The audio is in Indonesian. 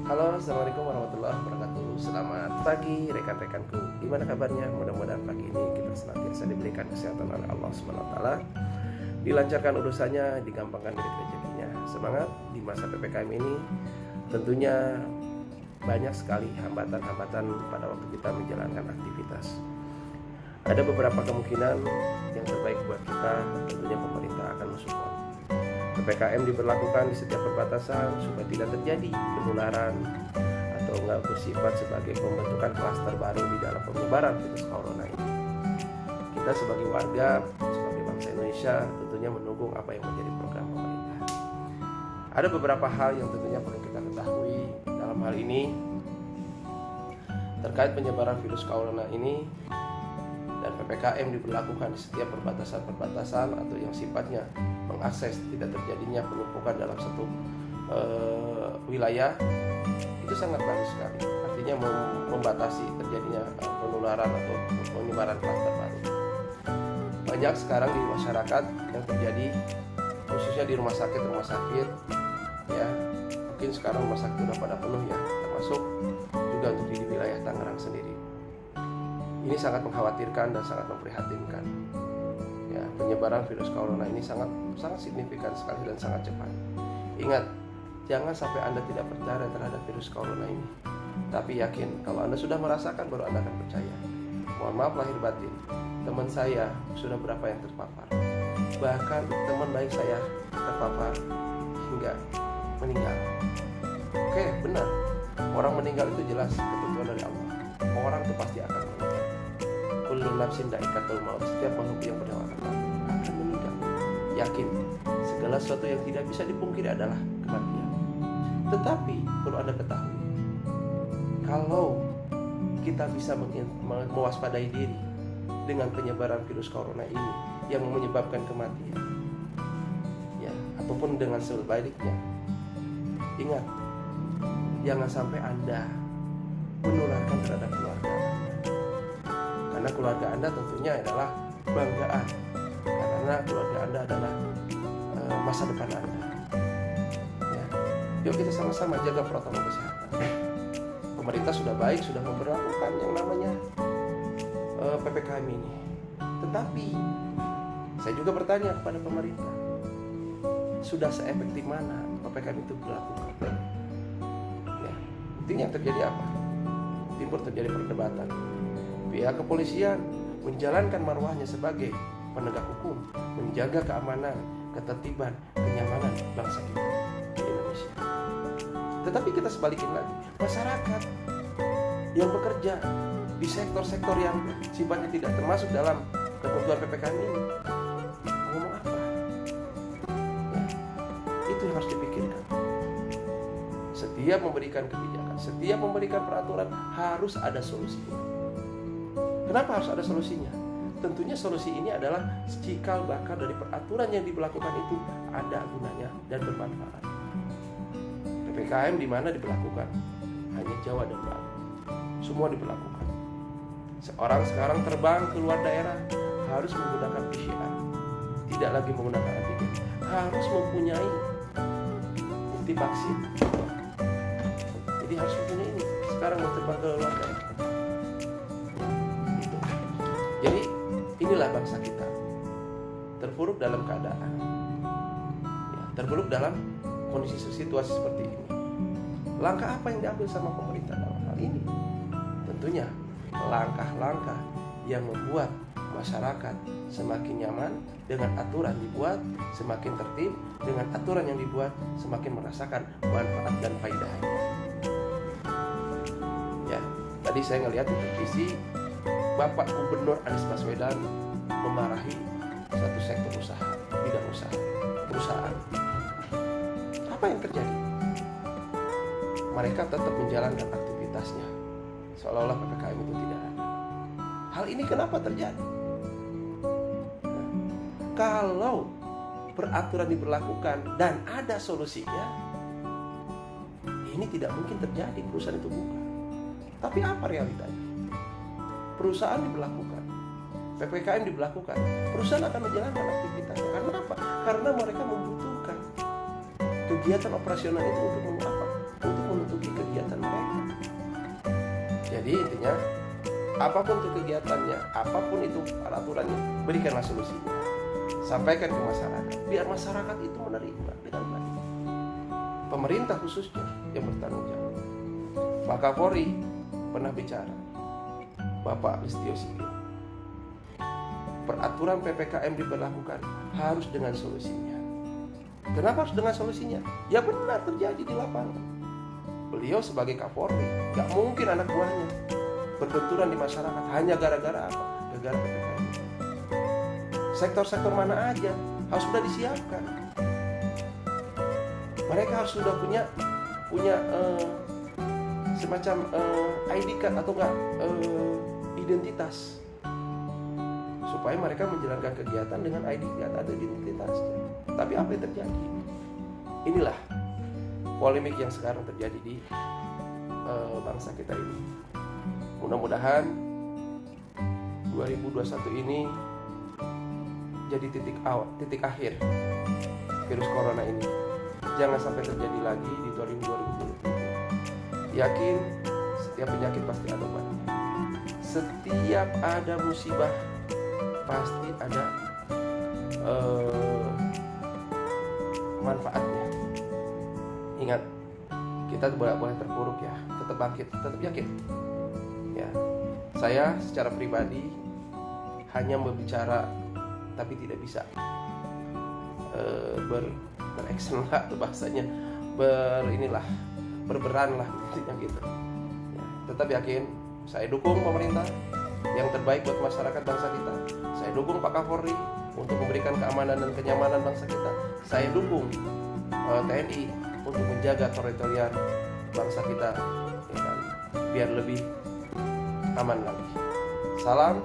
Halo, assalamualaikum warahmatullahi wabarakatuh. Selamat pagi rekan-rekanku. Gimana kabarnya? Mudah-mudahan pagi ini kita senantiasa diberikan kesehatan oleh Allah SWT, dilancarkan urusannya, digampangkan rezekinya. Semangat di masa PPKM ini. Tentunya banyak sekali hambatan-hambatan pada waktu kita menjalankan aktivitas. Ada beberapa kemungkinan yang terbaik buat kita, tentunya pemerintah akan mensupport. PPKM diberlakukan di setiap perbatasan supaya tidak terjadi penularan atau nggak bersifat sebagai pembentukan klaster baru di dalam penyebaran virus corona ini. Kita sebagai warga, sebagai bangsa Indonesia tentunya mendukung apa yang menjadi program pemerintah. Ada beberapa hal yang tentunya perlu kita ketahui dalam hal ini terkait penyebaran virus corona ini, dan PPKM diberlakukan di setiap perbatasan-perbatasan atau yang sifatnya mengakses tidak terjadinya penumpukan dalam satu wilayah, itu sangat bagus sekali. Artinya membatasi terjadinya penularan atau penyebaran klaster baru. Banyak sekarang di masyarakat yang terjadi, khususnya di rumah sakit ya. Mungkin sekarang rumah sakit sudah pada penuh ya, termasuk juga untuk di wilayah Tangerang sendiri. Ini sangat mengkhawatirkan dan sangat memprihatinkan. Ya, penyebaran virus corona ini sangat signifikan sekali dan sangat cepat. Ingat, jangan sampai Anda tidak percaya terhadap virus corona ini. Tapi yakin, kalau Anda sudah merasakan baru Anda akan percaya. Mohon maaf lahir batin, teman saya sudah berapa yang terpapar. Bahkan teman baik saya terpapar hingga meninggal. Oke, benar. Orang meninggal itu jelas ketentuan dari Allah. Orang itu pasti akan meninggal. Kullu nafsin dha'iqatul maut. Setiap makhluk yang bernyawa akan meninggal. Yakin, segala sesuatu yang tidak bisa dipungkiri adalah kematian. Tetapi perlu Anda ketahui, kalau kita bisa mewaspadai diri dengan penyebaran virus corona ini yang menyebabkan kematian, ya, ataupun dengan sebaliknya, ingat, jangan sampai Anda menularkan terhadap keluarga Anda. Karena keluarga Anda tentunya adalah kebanggaan, karena keluarga Anda adalah masa depan Anda. Ya. Yuk kita sama-sama jaga protokol kesehatan. Pemerintah sudah baik, sudah memberlakukan yang namanya PPKM ini. Tetapi saya juga bertanya kepada pemerintah, sudah seefektif mana PPKM itu dilakukan? Ya, intinya yang terjadi apa? Timbul terjadi perdebatan. Pihak kepolisian menjalankan marwahnya sebagai penegak hukum, menjaga keamanan, ketertiban, kenyamanan bangsa kita di Indonesia. Tetapi kita sebalikin lagi, masyarakat yang bekerja di sektor-sektor yang sifatnya tidak termasuk dalam ketentuan PPKM ini ngomong apa? Ya, itu yang harus dipikirkan. Setiap memberikan kebijakan, setiap memberikan peraturan harus ada solusinya. Kenapa harus ada solusinya? Tentunya solusi ini adalah cikal bakal dari peraturan yang diberlakukan itu ada gunanya dan bermanfaat. PPKM di mana diberlakukan? Hanya Jawa dan Bali. Semua diberlakukan. Seorang sekarang terbang keluar daerah harus menggunakan PCR. Tidak lagi menggunakan antigen. Harus mempunyai bukti vaksin. Jadi harus mempunyai ini. Sekarang mau terbang ke luar daerah. Jadi inilah bangsa kita terpuruk dalam keadaan, ya, terpuruk dalam kondisi situasi seperti ini. Langkah apa yang diambil sama pemerintah dalam hal ini? Tentunya langkah-langkah yang membuat masyarakat semakin nyaman dengan aturan dibuat, semakin tertib dengan aturan yang dibuat, semakin merasakan manfaat dan faedahnya. Ya, tadi saya ngelihat di televisi Bapak Gubernur Anies Baswedan memarahi satu sektor usaha, bidang usaha, perusahaan. Apa yang terjadi? Mereka tetap menjalankan aktivitasnya seolah-olah PPKM itu tidak ada. Hal ini kenapa terjadi? Nah, kalau peraturan diberlakukan dan ada solusinya, ini tidak mungkin terjadi, perusahaan itu buka. Tapi apa realitanya? Perusahaan diberlakukan, PPKM diberlakukan, perusahaan akan menjalankan aktivitasnya. Karena apa? Karena mereka membutuhkan kegiatan operasional itu untuk apa? Untuk menutupi kegiatan apapun itu kegiatannya, apapun itu peraturannya, berikanlah solusinya, sampaikan ke masyarakat, biar masyarakat itu menerima dengan baik. Pemerintah khususnya yang bertanggung jawab. Pak Kapolri pernah bicara, Bapak Listio Sigit, peraturan PPKM diberlakukan harus dengan solusinya. Kenapa harus dengan solusinya? Ya benar terjadi di lapangan. Beliau sebagai Kapolri, gak mungkin anak buahnya berbenturan di masyarakat hanya gara-gara apa? Gara-gara PPKM. Sektor-sektor mana aja harus sudah disiapkan. Mereka harus sudah punya semacam ID card atau enggak identitas, supaya mereka menjalankan kegiatan dengan ID card atau identitasnya. Tapi apa yang terjadi? Inilah polemik yang sekarang terjadi di bangsa kita ini. Mudah-mudahan 2021 ini jadi titik akhir virus corona ini. Jangan sampai terjadi lagi di 2020. Yakin setiap penyakit pasti ada obatnya. Setiap ada musibah pasti ada manfaatnya. Ingat, kita boleh terpuruk ya, tetap bangkit, tetap yakin. Ya, saya secara pribadi hanya berbicara tapi tidak bisa beraction lah tuh bahasanya, berperan lah gitu. Ya, tetap yakin, saya dukung pemerintah yang terbaik buat masyarakat bangsa kita. Saya dukung Pak Kapolri untuk memberikan keamanan dan kenyamanan bangsa kita. Saya dukung TNI untuk menjaga teritorial bangsa kita, ya kan, biar lebih aman lagi. Salam